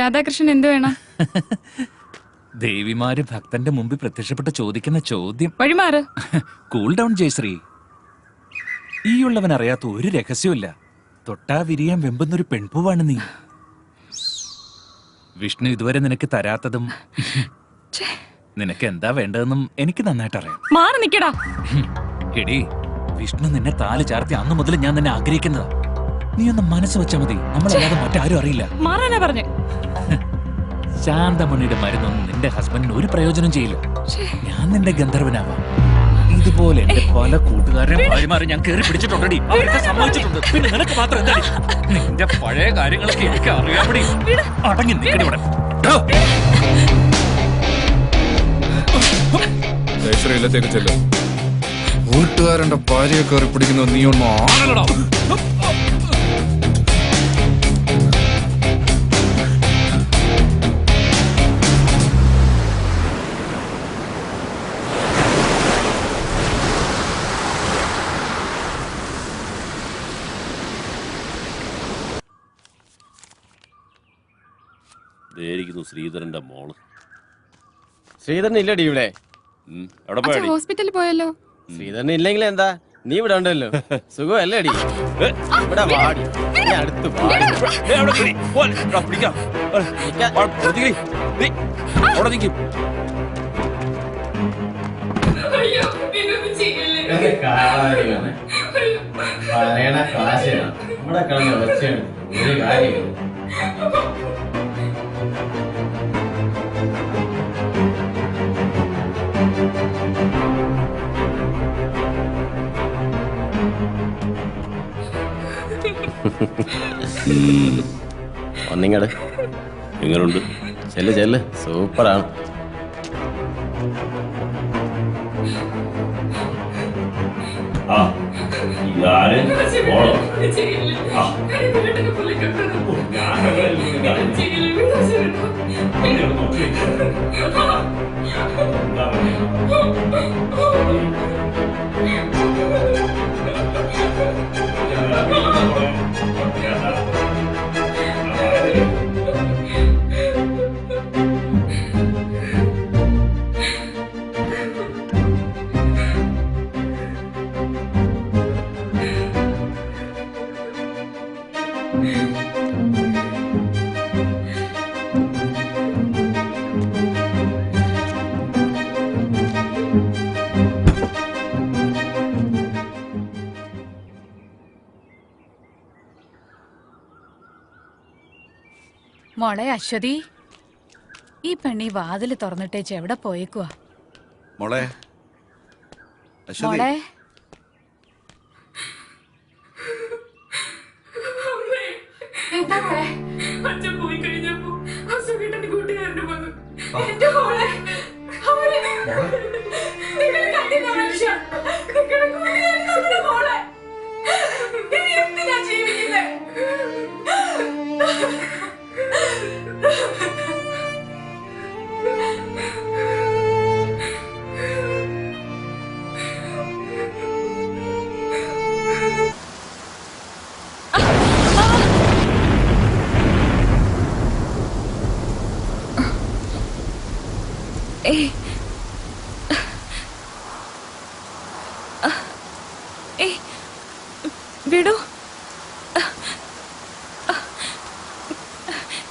രാധാകൃഷ്ണൻ എന്ത് വേണം? ദേവിമാര് ഭക്തന്റെ മുമ്പിൽ പ്രത്യക്ഷപ്പെട്ട് ചോദിക്കുന്ന ചോദ്യം. വഴിമാറ്. Cool down Jayashree. ഈയുള്ളവൻ അറിയാത്ത ഒരു രഹസ്യമില്ല. തൊട്ടാ വിരിയാൻ വെമ്പുന്നൊരു പെൺപൂവാണ് നീ. വിഷ്ണു ഇതുവരെ നിനക്ക് തരാത്തതും നിനക്ക് എന്താ വേണ്ടതെന്നും എനിക്ക് നന്നായിട്ട് അറിയാം. മാറി നിക്കടാ. എടി, വിഷ്ണു നിന്നെ താല് ചാർത്തി അന്നു മുതൽ ഞാൻ നിന്നെ ആഗ്രഹിക്കുന്നതാ. നീ ഒന്ന് മനസ്സ് വെച്ചാ മതി, നമ്മളല്ലാതെ മറ്റാരും അറിയില്ല. മാറാനാ പറഞ്ഞു. ശാന്തമണിയുടെ മരുന്നൊന്നും നിന്റെ ഹസ്ബൻഡിന് ഒരു പ്രയോജനം ചെയ്യില്ല. ഞാൻ നിന്റെ ഗന്ധർവനാവാം. ഇതുപോലെ എന്റെ പല കൂട്ടുകാരെയും ഭാര്യമാരെ ഞാൻ കയറി പിടിച്ചിട്ടുണ്ടടി. അവരൊക്കെ സമ്മതിച്ചിട്ടുണ്ട്. പിന്നെ നിനക്ക് മാത്രം എന്താ? നിന്റെ പഴയ കാര്യങ്ങളൊക്കെ എനിക്ക് അറിയാമടി. അടങ്ങി നിൽക്കടി ഇവിടെ. ജയശ്രീയിലത്തേക്ക് ചെല്ലും. വീട്ടുകാരന്റെ ഭാര്യയെ കയറി പിടിക്കുന്നത് നീ ഒന്നും ആണല്ലടാ. ശ്രീധരന്റെ മോള്. ശ്രീധരൻ ഇല്ലടി ഇവിടെ. ഹോസ്പിറ്റലിൽ പോയല്ലോ. ശ്രീധരൻ ഇല്ലെങ്കിൽ എന്താ, നീ ഇവിടെ ഉണ്ടല്ലോ. സുഖമല്ലേ അടി? ഇവിടെ വാടി, അടുത്ത് പറയണ കാശാണ് നമ്മുടെ കളഞ്ഞ വെച്ചാണ് ഒരു കാര്യം. ഒന്നിങ്ങട് എങ്ങനുണ്ട്? ചെല്ല് ചെല്ല്, സൂപ്പറാണ്. മോളെ അശ്വതി, ഈ പെണ്ണി വാതില് തുറന്നിട്ടേച്ച് എവിടെ പോയേക്കുവാ? മോളെ മോളെ അച്ഛൻ പോയി കഴിഞ്ഞപ്പോ അസുഖേട്ടന്റെ കൂട്ടുകാരന് വന്നു. വിടൂ,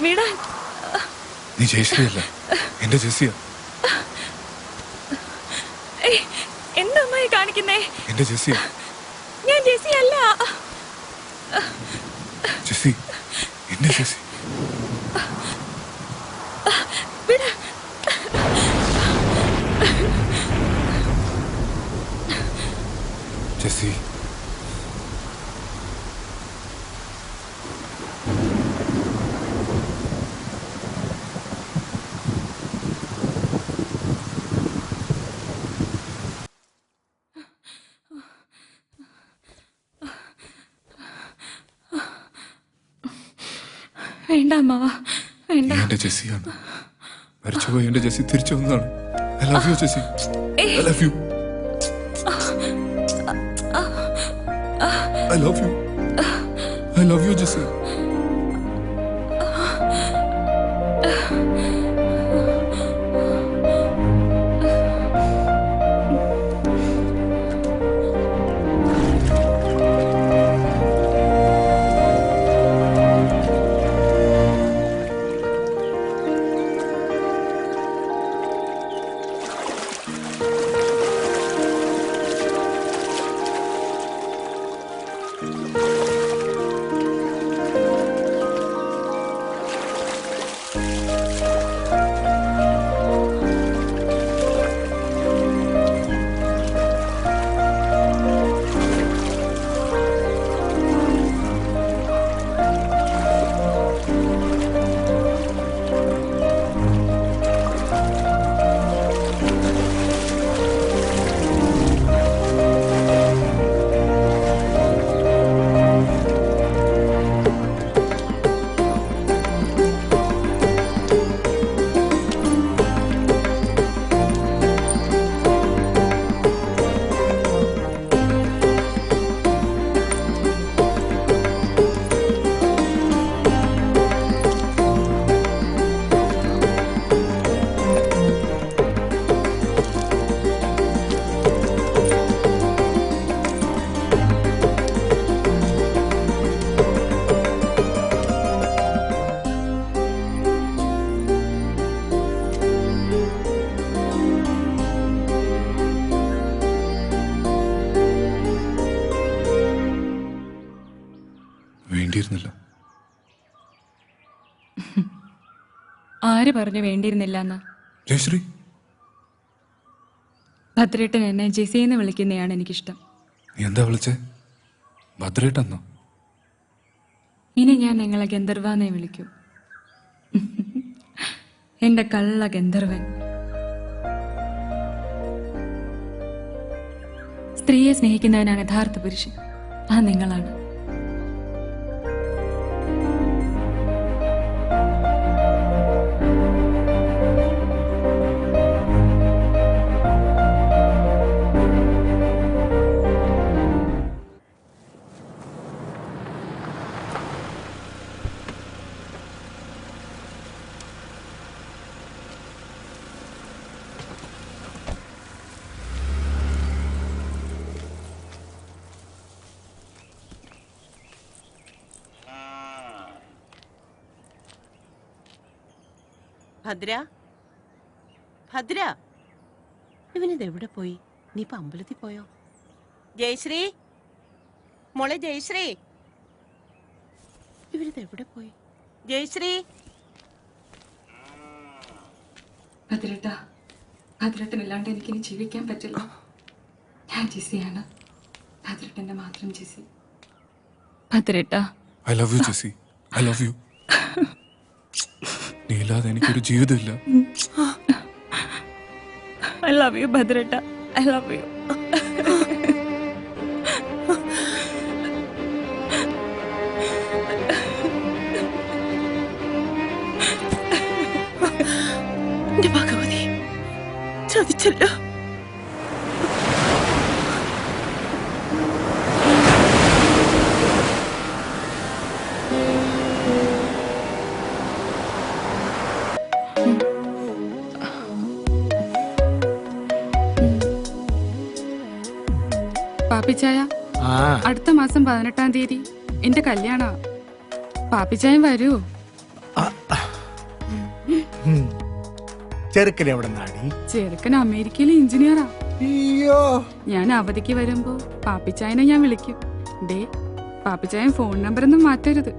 വിടാൻ. നീ ജയശ്രീയല്ല, എന്റെ ജെസ്സിയാ. എന്താ അമ്മായി കാണിക്കുന്നേ? എന്റെ ജെസ്സിയാ. ഞാൻ ജെസ്സി അല്ല. ജെസ്സി, എന്റെ ജെസ്സി. ജെസ്സി, വേണ്ട അമ്മാവ, വേണ്ട. എന്റെ ജെസ്സിയാണ്. മരിച്ചുപോയി എന്റെ ജെസ്സി തിരിച്ചു വന്നതാണ്. I love you, Jessie. I love you. I love you. I love you, Jessie. വേണ്ടിയിരുന്നില്ല. ആര് പറഞ്ഞു വേണ്ടിയിരുന്നില്ല എന്ന്? ജയശ്രീ, ഭദ്രേട്ടൻ എന്നെ ജെസിന്ന് വിളിക്കുന്നതാണ് എനിക്കിഷ്ടം. നീ എന്താ വിളിച്ചേ? ഭദ്രേട്ടെന്നോ? ഇനി ഞാൻ നിങ്ങളെ ഗന്ധർവാന്നേ വിളിക്കൂ. എന്റെ കള്ള ഗന്ധർവൻ. സ്ത്രീയെ സ്നേഹിക്കുന്നവനാണ് യഥാർത്ഥ പുരുഷൻ. ആ നിങ്ങളാണ്. ഭദ്ര, ഭദ്ര, ഇവനിത് എവിടെ പോയി? നീ ഇപ്പൊ അമ്പലത്തിൽ പോയോ? ജയശ്രീ, മോളെ ജയശ്രീ, ഇവനിത് എവിടെ പോയി? ജയശ്രീ, ഭദ്രേട്ട, ഭദ്രേട്ടനില്ലാണ്ട് എനിക്കിനി ജീവിക്കാൻ പറ്റില്ല. ഞാൻ ജെസിയാണ്, ഭദ്രേട്ടന്റെ മാത്രം ജെസി. ഭദ്രേട്ട, I love you Jessie, I love you. നീ ഇല്ലാതെ എനിക്കൊരു ജീവിതമില്ല. I love you, ഭദ്രേട്ട. I love you. എന്റെ ഭഗവതി, ചതിച്ചല്ലോ. പാപ്പിച്ചായ, അടുത്ത മാസം 18-ാം തീയതി എന്റെ കല്യാണ. പാപ്പിച്ചായം വരൂ. ചെറുക്കൻ എവിടെ നാടി? ചെറുക്കൻ അമേരിക്കയിലെ എഞ്ചിനീയറാ. അയ്യോ, ഞാൻ അവധിക്ക് വരുമ്പോ പാപ്പിച്ചായനെ ഞാൻ വിളിക്കും. ഡേ, പാപ്പിച്ചായൻ ഫോൺ നമ്പർ ഒന്നും മാറ്റരുത്.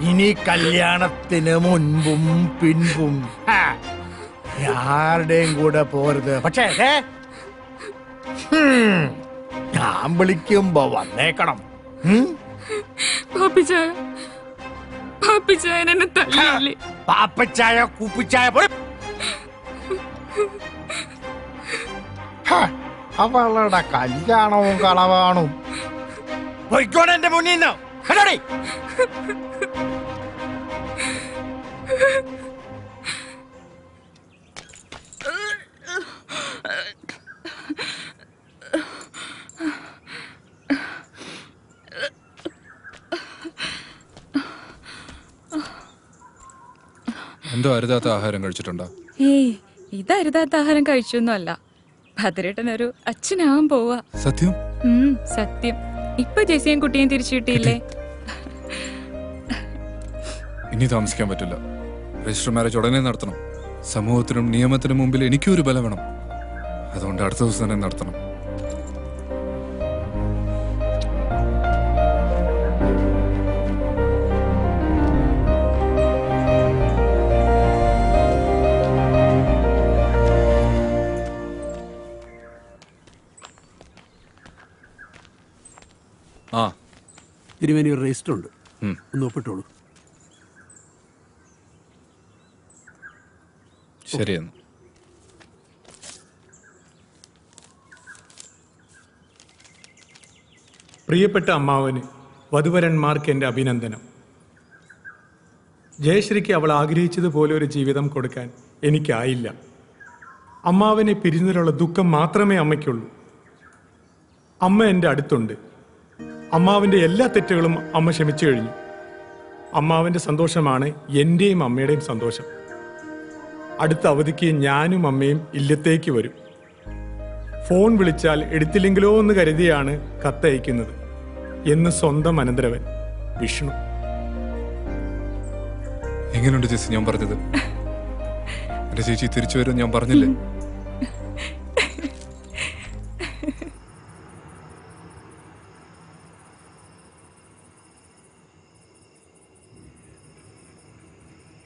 ഇനി കല്യാണത്തിന് മുൻപും പിൻപും ആരുടെയും കൂടെ പോരുത്. പക്ഷേ ഞാൻ വിളിക്കുമ്പോ വന്നേക്കണം. പാപ്പിച്ചായ, പാപ്പിച്ചായൻ എന്നെ തല്ലില്ലേ? പാപ്പച്ചായ കുപ്പിച്ചായ പോയി. അവളുടെ കല്യാണവും കളവാണും. പോയിക്കോടെ എന്റെ മുന്നിൽ നിന്ന്. കേട്ടോടി? എന്തോ അരുതാത്ത ആഹാരം കഴിച്ചിട്ടുണ്ടോ? ഏയ്, ഇതരുതാത്ത ആഹാരം കഴിച്ചൊന്നുമല്ല. ഭദ്രേട്ടനൊരു അച്ഛനാവാൻ പോവാ. സത്യം? സത്യം. ഇപ്പൊ ജെസിയും കുട്ടിയും തിരിച്ചു കിട്ടിയില്ലേ? ഇനി താമസിക്കാൻ പറ്റില്ല. രജിസ്റ്റർ മാരേജ് ഉടനെ നടത്തണം. സമൂഹത്തിനും നിയമത്തിനും മുമ്പിൽ എനിക്കും ഒരു ബലം വേണം. അതുകൊണ്ട് അടുത്ത ദിവസം തന്നെ നടത്തണം. ആ, തിരുമേനി ഒരു രജിസ്റ്റർ ഉണ്ട്, ഒന്ന് ഒപ്പിട്ടോളൂ. ശരിയെന്ന്. പ്രിയപ്പെട്ട അമ്മാവന് വധുവരന്മാർക്ക് എൻ്റെ അഭിനന്ദനം. ജയശ്രീക്ക് അവൾ ആഗ്രഹിച്ചതുപോലെ ഒരു ജീവിതം കൊടുക്കാൻ എനിക്കായില്ല. അമ്മാവനെ പിരിഞ്ഞതിലുള്ള ദുഃഖം മാത്രമേ അമ്മയ്ക്കുള്ളൂ. അമ്മ എൻ്റെ അടുത്തുണ്ട്. അമ്മാവിൻ്റെ എല്ലാ തെറ്റുകളും അമ്മ ക്ഷമിച്ചു കഴിഞ്ഞു. അമ്മാവൻ്റെ സന്തോഷമാണ് എൻ്റെയും അമ്മയുടെയും സന്തോഷം. അടുത്ത അവധിക്ക് ഞാനും അമ്മയും ഇല്ലത്തേക്ക് വരും. ഫോൺ വിളിച്ചാൽ എടുത്തില്ലെങ്കിലോ എന്ന് കരുതിയാണ് കത്തയക്കുന്നത് എന്ന് സ്വന്തം അനന്തരവൻ വിഷ്ണു. എങ്ങനെയുണ്ട് ജെസ്സി ഞാൻ പറഞ്ഞത്? എന്റെ ചേച്ചി തിരിച്ചു വരും ഞാൻ പറഞ്ഞില്ലേ